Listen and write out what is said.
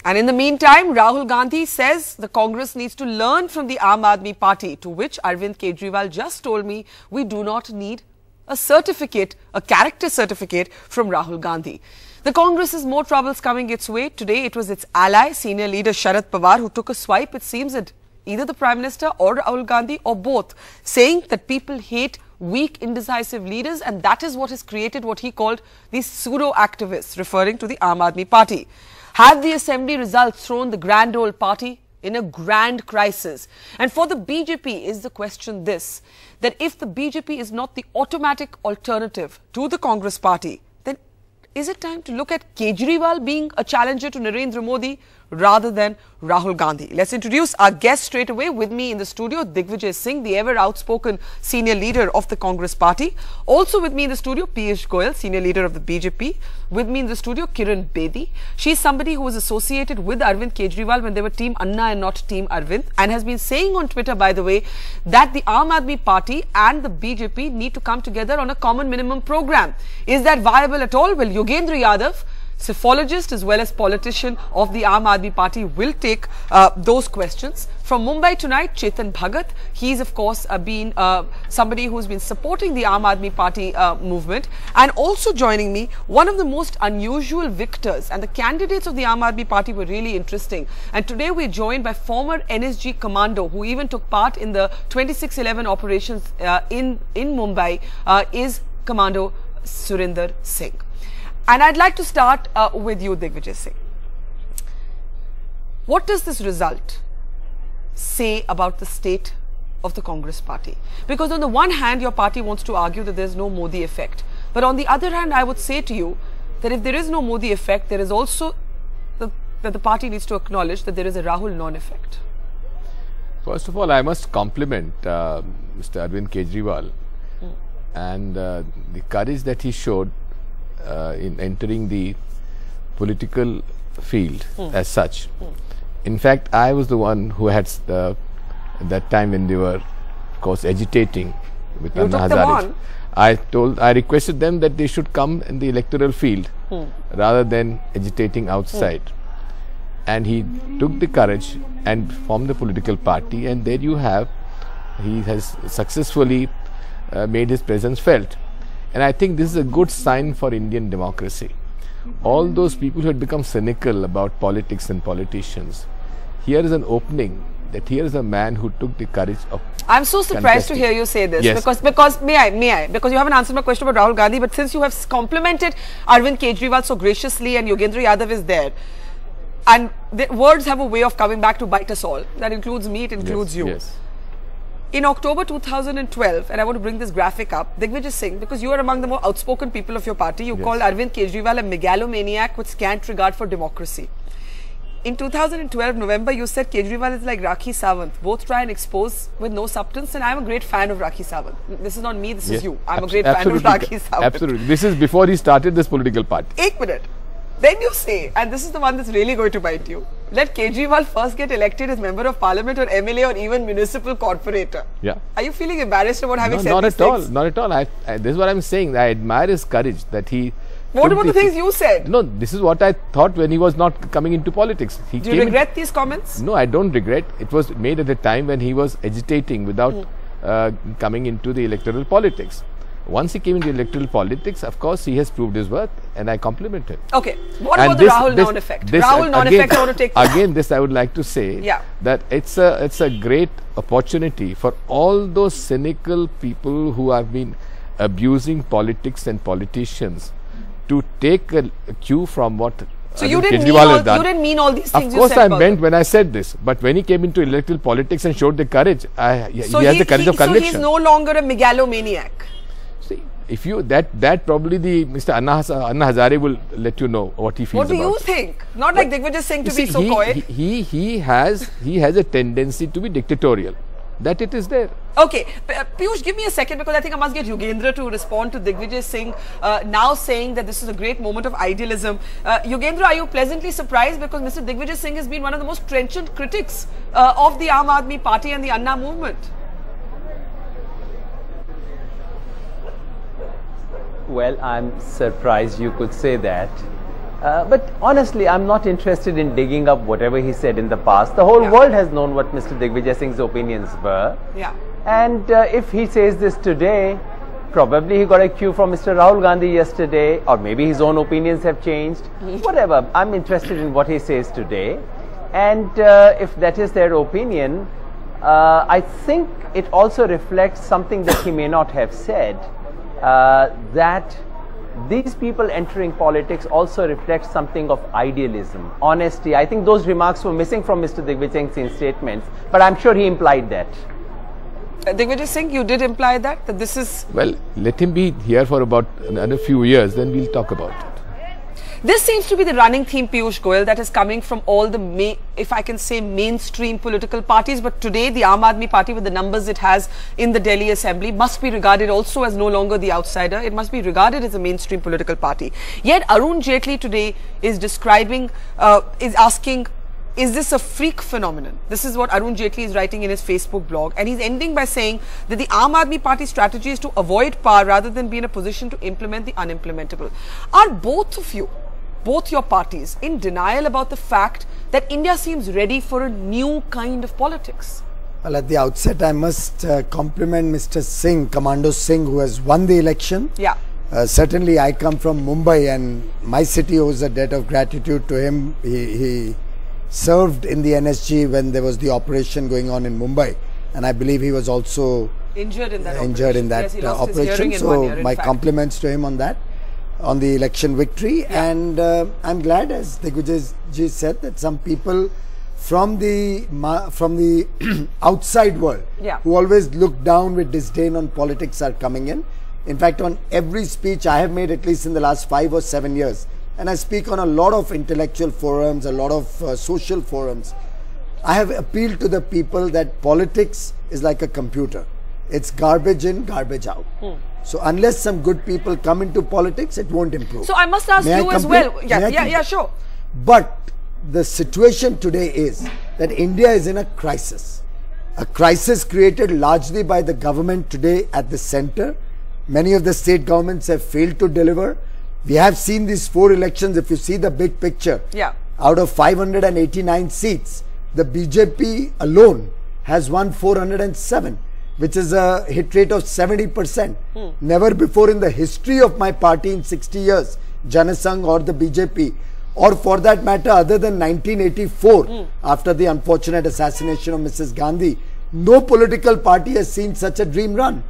And in the meantime, Rahul Gandhi says the Congress needs to learn from the Aam Aadmi Party, to which Arvind Kejriwal just told me we do not need a certificate, a character certificate from Rahul Gandhi. The Congress has more troubles coming its way. Today, it was its ally, senior leader Sharad Pawar, who took a swipe, it seems, at either the Prime Minister or Rahul Gandhi or both, saying that people hate weak, indecisive leaders, and that is what has created what he called these pseudo-activists, referring to the Aam Aadmi Party. Have the assembly results thrown the grand old party in a grand crisis? And for the BJP is the question this, that if the BJP is not the automatic alternative to the Congress party, then is it time to look at Kejriwal being a challenger to Narendra Modi rather than Rahul Gandhi? Let's introduce our guest straight away. With me in the studio, Digvijaya Singh, the ever outspoken senior leader of the Congress party. Also with me in the studio, Piyush Goyal, senior leader of the BJP. With me in the studio, Kiran Bedi. She's somebody who was associated with Arvind Kejriwal when they were Team Anna and not Team Arvind, and has been saying on Twitter, by the way, that the Aam Aadmi Party and the BJP need to come together on a common minimum program. Is that viable at all? Well, Yogendra Yadav, psephologist as well as politician of the Aam Aadmi Party, will take those questions. From Mumbai tonight, Chetan Bhagat. He's of course been somebody who's been supporting the Aam Aadmi Party movement, and also joining me, one of the most unusual victors, and the candidates of the Aam Aadmi Party were really interesting. And today we're joined by former NSG commando who even took part in the 26/11 operations in Mumbai, is Commando Surinder Singh. And I'd like to start with you, Digvijaya Singh. What does this result say about the state of the Congress party? Because on the one hand, your party wants to argue that there's no Modi effect. But on the other hand, I would say to you that if there is no Modi effect, there is also that the party needs to acknowledge that there is a Rahul non-effect. First of all, I must compliment Mr. Arvind Kejriwal and the courage that he showed in entering the political field as such. In fact, I was the one who had that time when they were, of course, agitating with Anna Hazare. I requested them that they should come in the electoral field rather than agitating outside. And he took the courage and formed the political party, and there you have, he has successfully made his presence felt. And I think this is a good sign for Indian democracy. All those people who had become cynical about politics and politicians, here is an opening, that here is a man who took the courage of I'm so surprised to hear you say this. Yes. Because may I, because you haven't answered my question about Rahul Gandhi, but since you have complimented Arvind Kejriwal so graciously and Yogendra Yadav is there, and the words have a way of coming back to bite us all. That includes me, it includes you. Yes. In October 2012, and I want to bring this graphic up, Digvijaya Singh, because you are among the more outspoken people of your party, you called Arvind Kejriwal a megalomaniac with scant regard for democracy. In 2012 November, you said Kejriwal is like Rakhi Sawant. Both try and expose with no substance, and I'm a great fan of Rakhi Sawant. This is not me, this is you. I'm a great fan of Rakhi Sawant. Absolutely. This is before he started this political party. 1 minute. Then you say, and this is the one that's really going to bite you, let Kejriwal first get elected as member of parliament or MLA or even municipal corporator. Yeah. Are you feeling embarrassed about having said not these at all. things? Not at all. This is what I'm saying. I admire his courage that he... What about the things you said? No, this is what I thought when he was not coming into politics. Do you regret these comments? No, I don't regret. It was made at the time when he was agitating without coming into the electoral politics. Once he came into electoral politics, of course, he has proved his worth, and I compliment him. Okay. What about the Rahul non-effect? Rahul non-effect, I want to take... Again, this I would like to say that it's a great opportunity for all those cynical people who have been abusing politics and politicians to take a cue from what So you didn't mean all these things. Of course, I meant when I said this, but when he came into electoral politics and showed the courage, he has the courage of conviction. So he's no longer a megalomaniac. See, if you that probably the Mr. Anna Hazare will let you know what he feels about. What do you think? Not like Digvijaya Singh to be so coy. He has a tendency to be dictatorial. That it is there. Okay, Piyush, give me a second, because I think I must get Yogendra to respond to Digvijaya Singh now saying that this is a great moment of idealism. Yogendra, are you pleasantly surprised, because Mr. Digvijaya Singh has been one of the most trenchant critics of the Aam Aadmi Party and the Anna movement? Well, I'm surprised you could say that. But honestly, I'm not interested in digging up whatever he said in the past. The whole world has known what Mr. Digvijaya Singh's opinions were. Yeah. And if he says this today, probably he got a cue from Mr. Rahul Gandhi yesterday, or maybe his own opinions have changed. Whatever. I'm interested in what he says today. And if that is their opinion, I think it also reflects something that he may not have said, that these people entering politics also reflect something of idealism, honesty. I think those remarks were missing from Mr. Digvijaya Singh's statements, but I'm sure he implied that. Digvijaya Singh, you did imply that this is... Well, let him be here for about another few years, then we'll talk about it. This seems to be the running theme, Piyush Goyal, that is coming from all the, if I can say, mainstream political parties. But today, the Aam Aadmi Party, with the numbers it has in the Delhi Assembly, must be regarded also as no longer the outsider. It must be regarded as a mainstream political party. Yet, Arun Jaitley today is describing, is asking, is this a freak phenomenon? This is what Arun Jaitley is writing in his Facebook blog. And he's ending by saying that the Aam Aadmi Party strategy is to avoid power rather than be in a position to implement the unimplementable. Are both of you, both your parties, in denial about the fact that India seems ready for a new kind of politics? Well, at the outset, I must compliment Mr. Singh, Commando Singh, who has won the election. Yeah. Certainly, I come from Mumbai and my city owes a debt of gratitude to him. He served in the NSG when there was the operation going on in Mumbai. And I believe he was also injured in that operation. So my compliments to him on that, on the election victory. Yeah. And I'm glad, as Digvijay ji said, that some people from the outside world, who always look down with disdain on politics, are coming in. In fact, on every speech I have made, at least in the last 5 or 7 years, and I speak on a lot of intellectual forums, a lot of social forums, I have appealed to the people that politics is like a computer. It's garbage in, garbage out. So unless some good people come into politics, it won't improve. So I must ask you as well. Yeah, sure. But the situation today is that India is in a crisis. A crisis created largely by the government today at the center. Many of the state governments have failed to deliver. We have seen these 4 elections. If you see the big picture, out of 589 seats, the BJP alone has won 407, which is a hit rate of 70%. Never before in the history of my party in 60 years, Jana Sangh or the BJP, or for that matter, other than 1984, after the unfortunate assassination of Mrs. Gandhi, no political party has seen such a dream run.